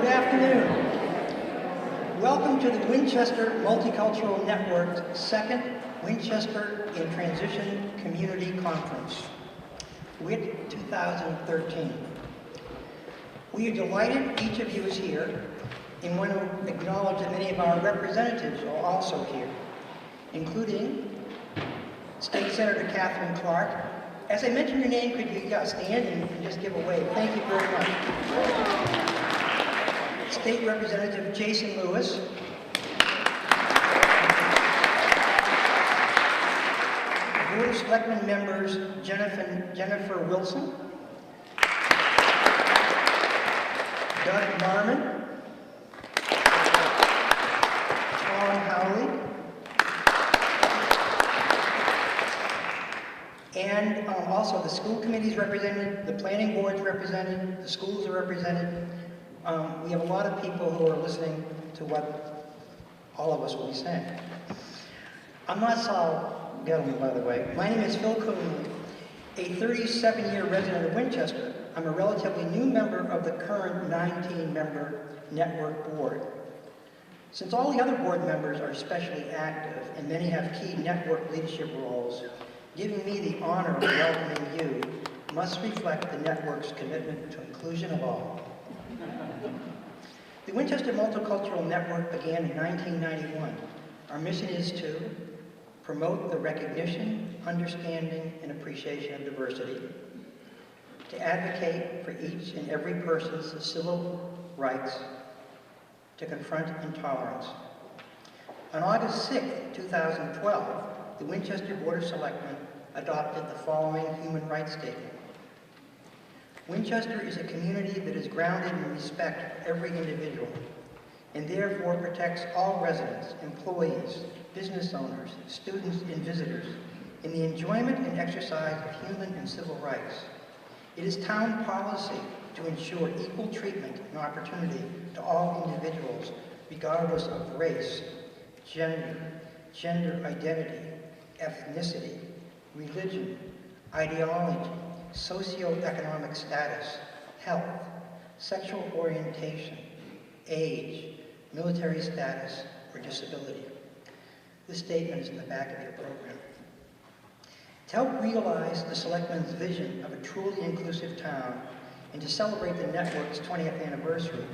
Good afternoon. Welcome to the Winchester Multicultural Network's second Winchester in Transition Community Conference, WIT 2013. We are delighted each of you is here and want to acknowledge that many of our representatives are also here, including State Senator Catherine Clark. As I mention your name, could you stand and just give a wave? Thank you very much. State Representative Jason Lewis. Board of Selectmen members Jennifer Wilson, Doug Marmon, Tom Howley, and also the school committees represented, the planning board's represented, the schools are represented. We have a lot of people who are listening to what all of us will be saying. I'm not Saul Gettleman, by the way. My name is Phil Coonley, a 37-year resident of Winchester. I'm a relatively new member of the current 19-member network board. Since all the other board members are especially active and many have key network leadership roles, giving me the honor of welcoming you must reflect the network's commitment to inclusion of all. The Winchester Multicultural Network began in 1991. Our mission is to promote the recognition, understanding, and appreciation of diversity, to advocate for each and every person's civil rights, to confront intolerance. On August 6, 2012, the Winchester Board of Selectmen adopted the following human rights statement. Winchester is a community that is grounded in respect for every individual and therefore protects all residents, employees, business owners, students, and visitors in the enjoyment and exercise of human and civil rights. It is town policy to ensure equal treatment and opportunity to all individuals, regardless of race, gender identity, ethnicity, religion, ideology, socioeconomic status, health, sexual orientation, age, military status, or disability. This statement is in the back of your program. To help realize the Selectmen's vision of a truly inclusive town and to celebrate the network's 20th anniversary,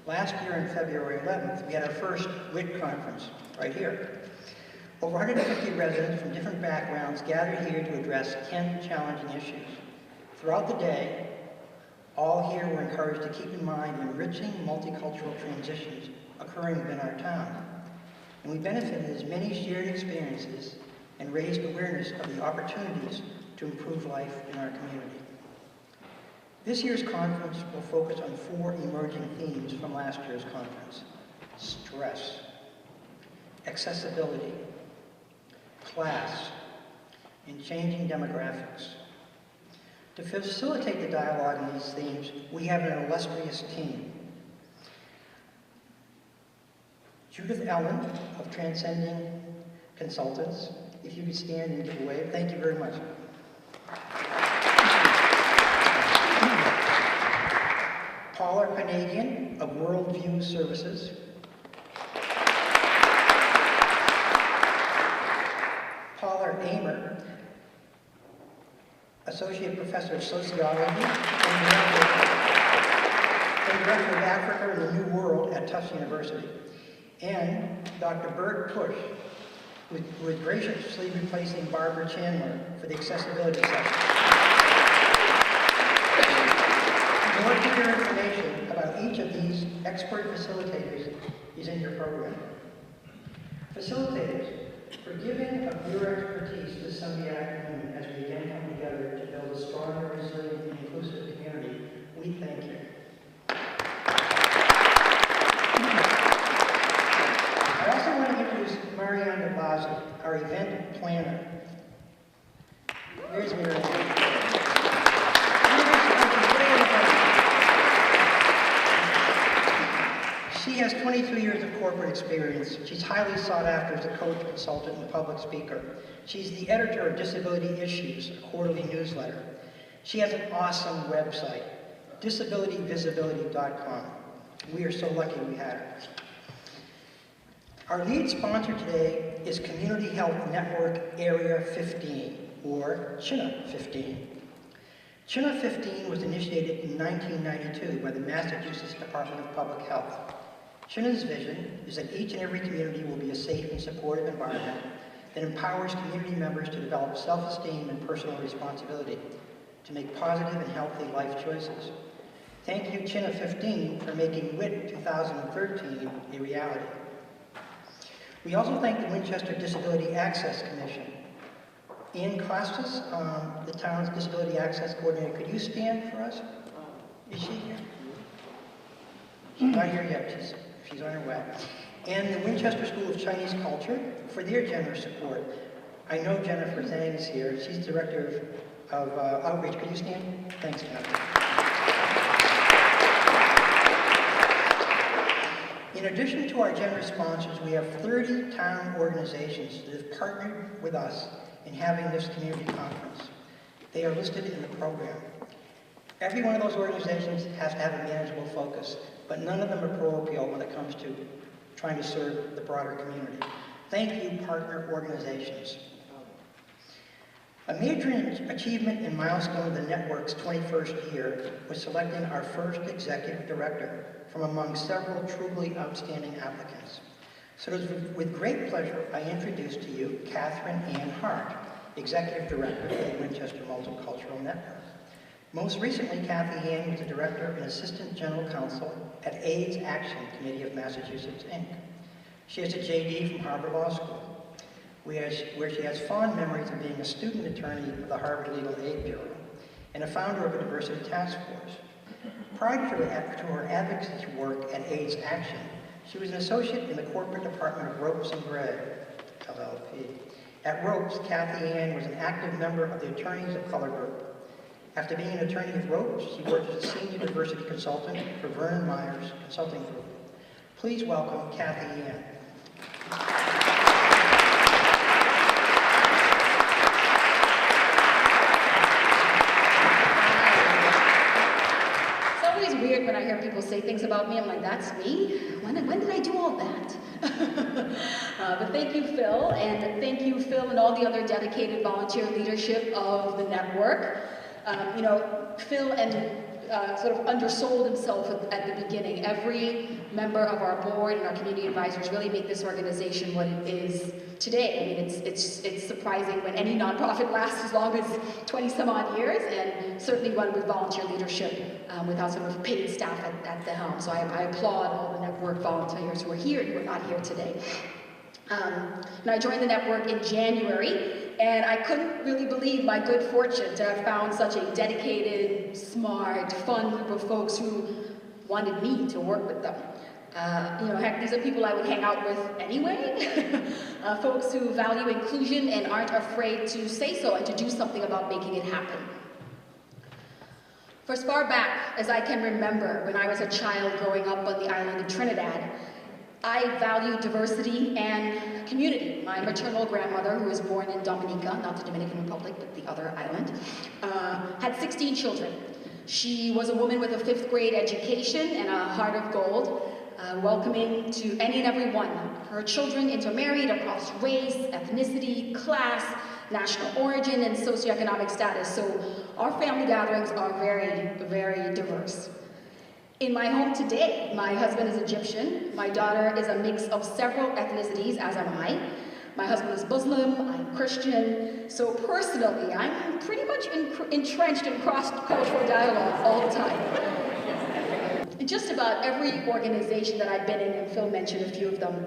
last year on February 11th, we had our first WIT conference right here. Over 150 residents from different backgrounds gathered here to address 10 challenging issues. Throughout the day, all here were encouraged to keep in mind enriching multicultural transitions occurring within our town. And we benefited as many shared experiences and raised awareness of the opportunities to improve life in our community. This year's conference will focus on 4 emerging themes from last year's conference: stress, accessibility, class, and changing demographics. To facilitate the dialogue on these themes, we have an illustrious team. Judith Ellen of Transcending Consultants, if you could stand and give a wave, thank you very much. Paula Panadian of Worldview Services. Paula Amer, Associate Professor of Sociology and Director of Africa and the New World at Tufts University. And Dr. Bert Push, who is graciously replacing Barbara Chandler for the accessibility section. More clear information about each of these expert facilitators is in your program. Facilitators, for giving of your expertise this Sunday afternoon as we again come together to build a stronger, resilient, and inclusive community, we thank you. I also want to introduce Marianne DeBasi, our event planner. Here's Marianne. She has 22 years of corporate experience. She's highly sought after as a coach, consultant, and public speaker. She's the editor of Disability Issues, a quarterly newsletter. She has an awesome website, disabilityvisibility.com. We are so lucky we had her. Our lead sponsor today is Community Health Network Area 15, or CHINA 15. CHINA 15 was initiated in 1992 by the Massachusetts Department of Public Health. CHINA's vision is that each and every community will be a safe and supportive environment that empowers community members to develop self-esteem and personal responsibility, to make positive and healthy life choices. Thank you, CHINA 15, for making WIT 2013 a reality. We also thank the Winchester Disability Access Commission. Ian Costas, the town's Disability Access Coordinator, could you stand for us? Is she here? She's not here yet, she's on her way. And the Winchester School of Chinese Culture for their generous support. I know Jennifer Zhang is here. She's Director of Outreach. Could you stand? Thanks, Jennifer. In addition to our generous sponsors, we have 30 town organizations that have partnered with us in having this community conference. They are listed in the program. Every one of those organizations has to have a manageable focus, but none of them are parochial when it comes to trying to serve the broader community. Thank you, partner organizations. A major achievement and milestone of the network's 21st year was selecting our first executive director from among several truly outstanding applicants. So it is with great pleasure I introduce to you Catherine Ann Hart, Executive Director for the Winchester Multicultural Network. Most recently, Kathy Ann was the Director and Assistant General Counsel at AIDS Action Committee of Massachusetts, Inc. She has a JD from Harvard Law School, where she has fond memories of being a student attorney with the Harvard Legal Aid Bureau and a founder of a diversity task force. Prior to her advocacy work at AIDS Action, she was an associate in the corporate department of Ropes and Gray, LLP. At Ropes, Kathy Ann was an active member of the Attorneys of Color Group. After being an attorney with Ropes, she worked as a senior diversity consultant for Vernon Myers Consulting Group. Please welcome Kathy Ann. It's always weird when I hear people say things about me. I'm like, that's me? When did I do all that? But thank you, Phil, and all the other dedicated volunteer leadership of the network. Phil sort of undersold himself at the beginning. Every member of our board and our community advisors really make this organization what it is today. I mean, it's surprising when any nonprofit lasts as long as 20 some odd years, and certainly one with volunteer leadership without sort of paid staff at the helm. So I applaud all the network volunteers who are here and who are not here today. And I joined the network in January, and I couldn't really believe my good fortune to have found such a dedicated, smart, fun group of folks who wanted me to work with them. Heck, these are people I would hang out with anyway. Folks who value inclusion and aren't afraid to say so and to do something about making it happen. For as far back as I can remember, when I was a child growing up on the island of Trinidad, I valued diversity and community. My maternal grandmother, who was born in Dominica, not the Dominican Republic, but the other island, had 16 children. She was a woman with a 5th grade education and a heart of gold, welcoming to any and every one. Her children intermarried across race, ethnicity, class, national origin, and socioeconomic status. So our family gatherings are very, very diverse. In my home today, my husband is Egyptian, my daughter is a mix of several ethnicities, as am I. My husband is Muslim, I'm Christian, so personally, I'm pretty much entrenched in cross-cultural dialogue all the time. In just about every organization that I've been in, and Phil mentioned a few of them,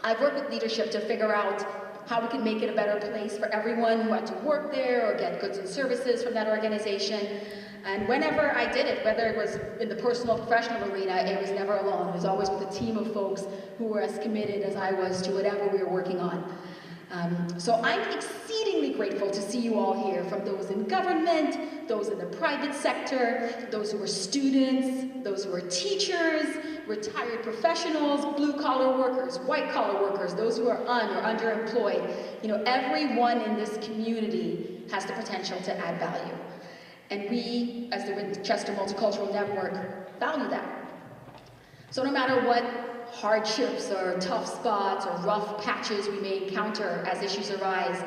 I've worked with leadership to figure out how we can make it a better place for everyone who had to work there or get goods and services from that organization. And whenever I did it, whether it was in the personal or professional arena, it was never alone. It was always with a team of folks who were as committed as I was to whatever we were working on. So I'm exceedingly grateful to see you all here, from those in government, those in the private sector, those who are students, those who are teachers, retired professionals, blue-collar workers, white-collar workers, those who are or underemployed. Everyone in this community has the potential to add value. And we, as the Winchester Multicultural Network, value that. So no matter what hardships or tough spots or rough patches we may encounter as issues arise,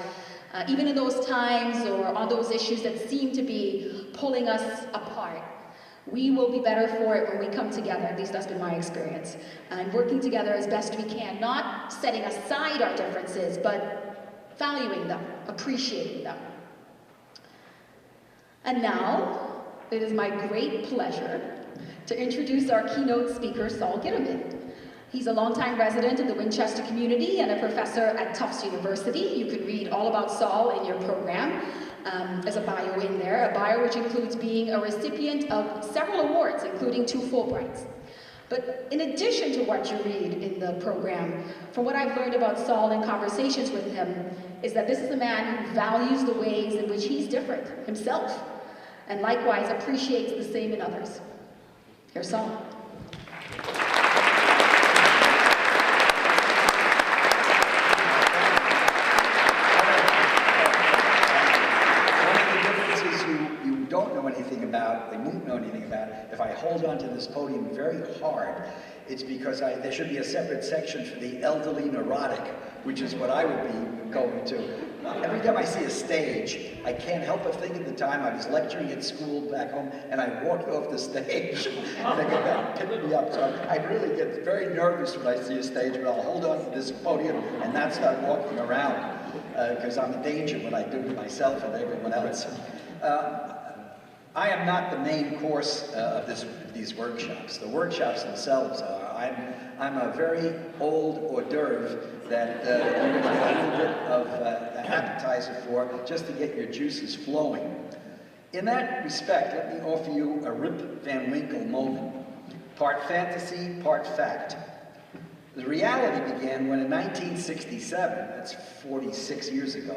even in those times or on those issues that seem to be pulling us apart, we will be better for it when we come together. At least that's been my experience. And working together as best we can, not setting aside our differences, but valuing them, appreciating them. And now, it is my great pleasure to introduce our keynote speaker, Saul Gitterman. He's a longtime resident of the Winchester community and a professor at Tufts University. You can read all about Saul in your program. There's a bio in there, a bio which includes being a recipient of several awards, including 2 Fulbrights. But in addition to what you read in the program, from what I've learned about Saul in conversations with him, is that this is a man who values the ways in which he's different himself, and likewise appreciates the same in others. Here's Saul. They won't know anything about it. If I hold onto this podium very hard, it's because there should be a separate section for the elderly neurotic, which is what I would be going to. Every time I see a stage, I can't help but think at the time I was lecturing at school back home, and I walked off the stage, and they go back and pick me up. So I really get very nervous when I see a stage, but I'll hold on to this podium and not start walking around, because I'm a danger when I do it myself and everyone else. I am not the main course of these workshops. The workshops themselves are. I'm a very old hors d'oeuvre that you're going to get a little bit of an appetizer for, just to get your juices flowing. In that respect, let me offer you a Rip Van Winkle moment. Part fantasy, part fact. The reality began when in 1967, that's 46 years ago,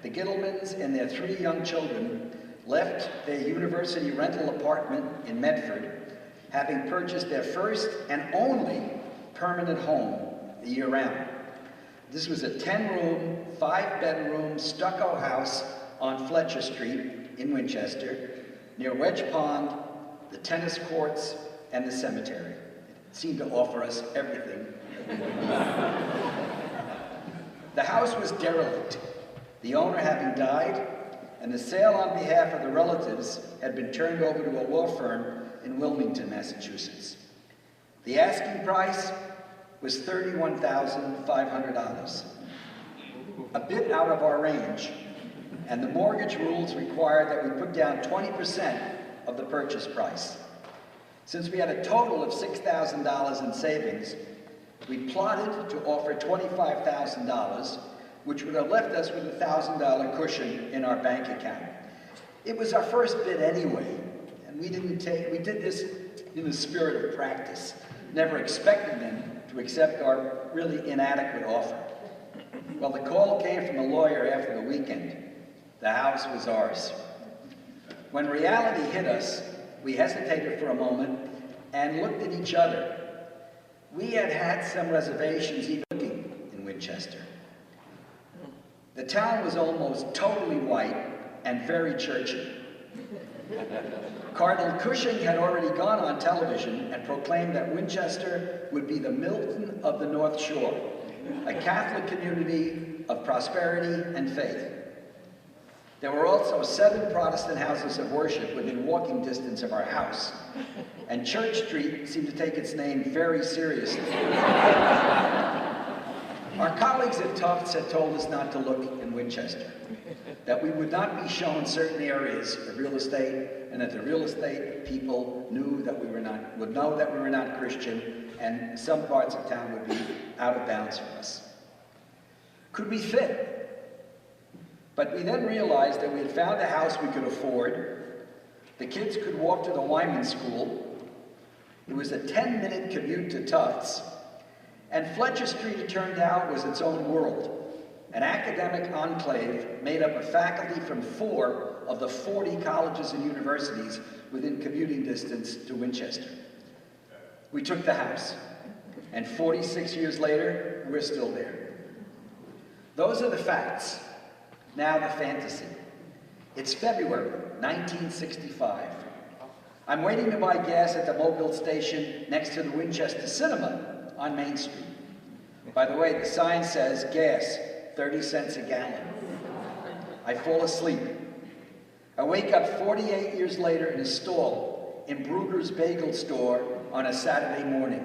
the Gittlemans and their 3 young children left their university rental apartment in Medford, having purchased their first and only permanent home the year round. This was a 10-room, 5-bedroom stucco house on Fletcher Street in Winchester, near Wedge Pond, the tennis courts, and the cemetery. It seemed to offer us everything. The house was derelict, the owner having died, and the sale on behalf of the relatives had been turned over to a law firm in Wilmington, Massachusetts. The asking price was $31,500, a bit out of our range, and the mortgage rules required that we put down 20% of the purchase price. Since we had a total of $6,000 in savings, we plotted to offer $25,000, which would have left us with a $1,000 cushion in our bank account. It was our first bid anyway, and we did this in the spirit of practice, never expecting them to accept our really inadequate offer. Well, the call came from a lawyer after the weekend. The house was ours. When reality hit us, we hesitated for a moment and looked at each other. We had had some reservations even looking in Winchester. The town was almost totally white and very churchy. Cardinal Cushing had already gone on television and proclaimed that Winchester would be the Milton of the North Shore, a Catholic community of prosperity and faith. There were also 7 Protestant houses of worship within walking distance of our house, and Church Street seemed to take its name very seriously. Our colleagues at Tufts had told us not to look in Winchester, that we would not be shown certain areas of real estate, and that the real estate people would know that we were not Christian, and some parts of town would be out of bounds for us. Could we fit? But we then realized that we had found a house we could afford. The kids could walk to the Wyman School. It was a 10-minute commute to Tufts. And Fletcher Street, it turned out, was its own world, an academic enclave made up of faculty from 4 of the 40 colleges and universities within commuting distance to Winchester. We took the house, and 46 years later, we're still there. Those are the facts. Now the fantasy. It's February 1965. I'm waiting to buy gas at the Mobile station next to the Winchester Cinema on Main Street. By the way, the sign says gas, 30 cents a gallon. I fall asleep. I wake up 48 years later in a stall in Brugger's Bagel Store on a Saturday morning.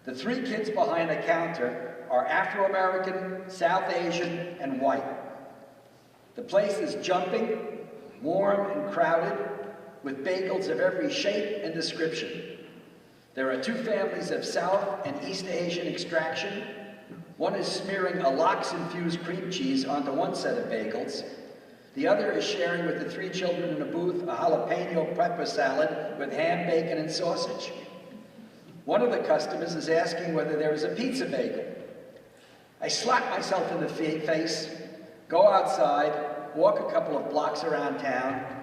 The three kids behind the counter are Afro-American, South Asian, and white. The place is jumping, warm and crowded, with bagels of every shape and description. There are two families of South and East Asian extraction. One is smearing a lox-infused cream cheese onto one set of bagels. The other is sharing with the three children in a booth a jalapeno pepper salad with ham, bacon, and sausage. One of the customers is asking whether there is a pizza bagel. I slap myself in the face, go outside, walk a couple of blocks around town,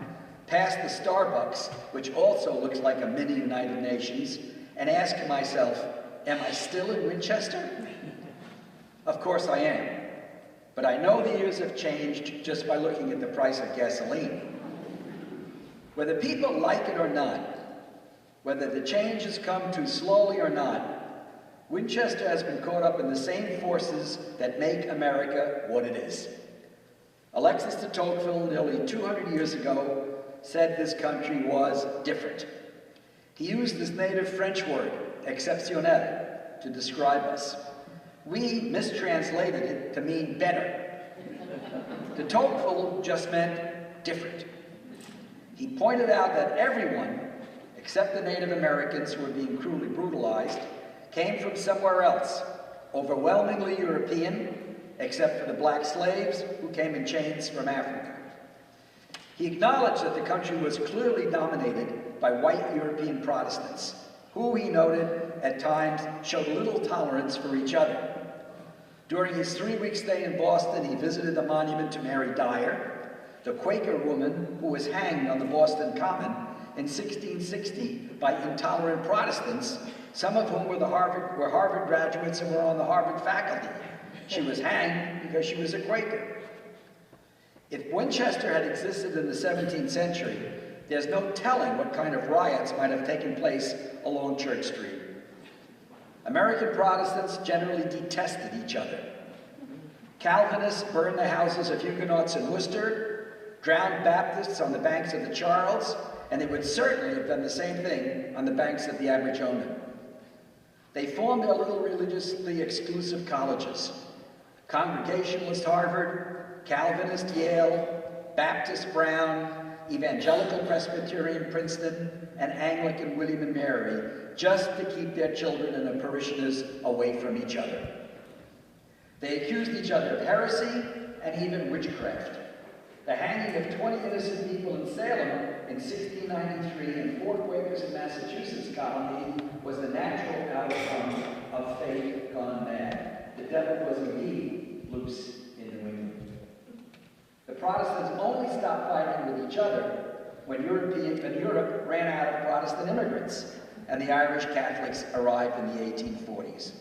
past the Starbucks, which also looks like a mini United Nations, and ask myself, am I still in Winchester? Of course I am, but I know the years have changed just by looking at the price of gasoline. Whether people like it or not, whether the change has come too slowly or not, Winchester has been caught up in the same forces that make America what it is. Alexis de Tocqueville, nearly 200 years ago, said this country was different. He used this native French word, exceptionnel, to describe us. We mistranslated it to mean better. De Tocqueville just meant different. He pointed out that everyone, except the Native Americans who were being cruelly brutalized, came from somewhere else, overwhelmingly European, except for the black slaves who came in chains from Africa. He acknowledged that the country was clearly dominated by white European Protestants, who, he noted, at times showed little tolerance for each other. During his 3-week stay in Boston, he visited the monument to Mary Dyer, the Quaker woman who was hanged on the Boston Common in 1660 by intolerant Protestants, some of whom were Harvard graduates and were on the Harvard faculty. She was hanged because she was a Quaker. If Winchester had existed in the 17th century, there's no telling what kind of riots might have taken place along Church Street. American Protestants generally detested each other. Calvinists burned the houses of Huguenots in Worcester, drowned Baptists on the banks of the Charles, and they would certainly have done the same thing on the banks of the Aberjona. They formed their little religiously exclusive colleges: Congregationalist Harvard, Calvinist Yale, Baptist Brown, Evangelical Presbyterian Princeton, and Anglican William and Mary, just to keep their children and their parishioners away from each other. They accused each other of heresy and even witchcraft. The hanging of 20 innocent people in Salem in 1693 and 4 Quakers in Massachusetts colony was the natural outcome of faith gone mad. The devil was indeed loose in New England. The Protestants only stopped fighting with each other when Europe ran out of Protestant immigrants and the Irish Catholics arrived in the 1840s.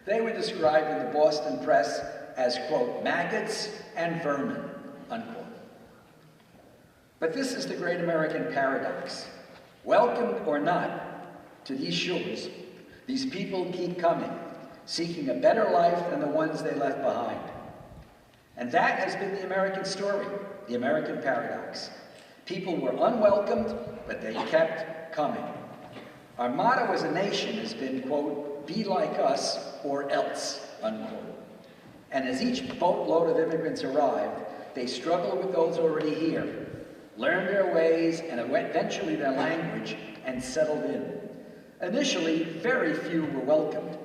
They were described in the Boston press as, quote, maggots and vermin, unquote. But this is the great American paradox. Welcomed or not to these shores, these people keep coming, seeking a better life than the ones they left behind. And that has been the American story, the American paradox. People were unwelcomed, but they kept coming. Our motto as a nation has been, quote, be like us or else, unquote. And as each boatload of immigrants arrived, they struggled with those already here, learned their ways and eventually their language, and settled in. Initially, very few were welcomed.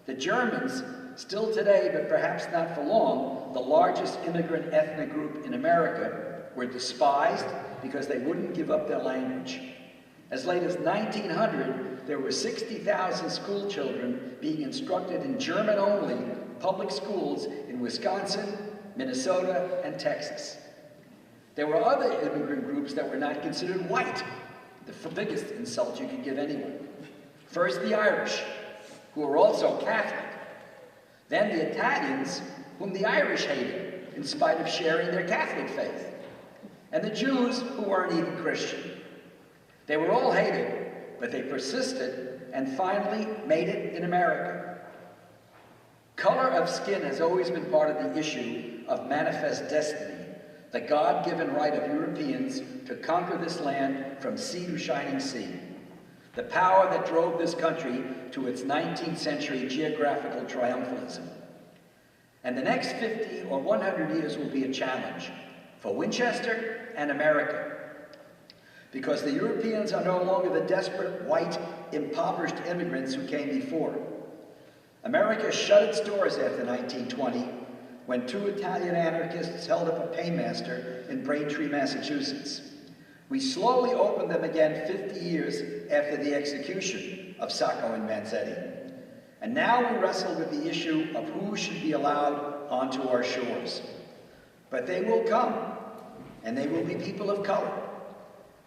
The Germans, still today, but perhaps not for long, the largest immigrant ethnic group in America, were despised because they wouldn't give up their language. As late as 1900, there were 60,000 school children being instructed in German-only public schools in Wisconsin, Minnesota, and Texas. There were other immigrant groups that were not considered white, the biggest insult you could give anyone. First, the Irish, who were also Catholic. Then the Italians, whom the Irish hated, in spite of sharing their Catholic faith. And the Jews, who weren't even Christian. They were all hated, but they persisted and finally made it in America. Color of skin has always been part of the issue of manifest destiny, the God-given right of Europeans to conquer this land from sea to shining sea, the power that drove this country to its 19th century geographical triumphalism. And the next 50 or 100 years will be a challenge for Winchester and America, because the Europeans are no longer the desperate, white, impoverished immigrants who came before. America shut its doors after 1920 when 2 Italian anarchists held up a paymaster in Braintree, Massachusetts. We slowly opened them again 50 years after the execution of Sacco and Vanzetti. And now we wrestle with the issue of who should be allowed onto our shores. But they will come, and they will be people of color.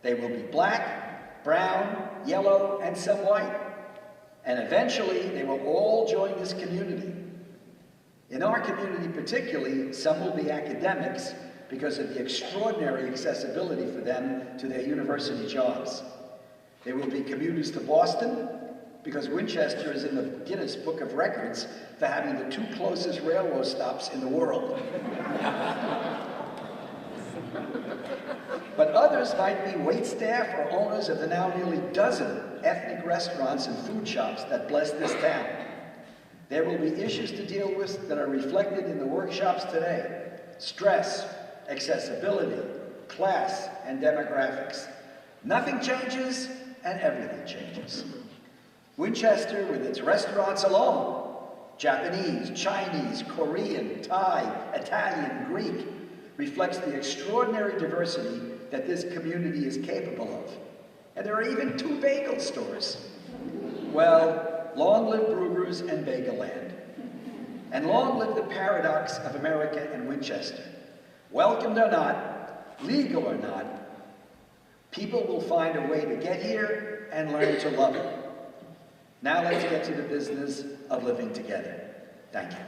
They will be black, brown, yellow, and some white. And eventually, they will all join this community. In our community particularly, some will be academics because of the extraordinary accessibility for them to their university jobs. They will be commuters to Boston because Winchester is in the Guinness Book of Records for having the 2 closest railroad stops in the world. But others might be waitstaff or owners of the now nearly dozen ethnic restaurants and food shops that bless this town. There will be issues to deal with that are reflected in the workshops today: stress, accessibility, class, and demographics. Nothing changes, and everything changes. Winchester, with its restaurants alone, Japanese, Chinese, Korean, Thai, Italian, Greek, reflects the extraordinary diversity that this community is capable of. And there are even 2 bagel stores. Well, long live Bruegger's and Bagel Land. And long live the paradox of America and Winchester. Welcomed or not, legal or not, people will find a way to get here and learn to love it. Now let's get to the business of living together. Thank you.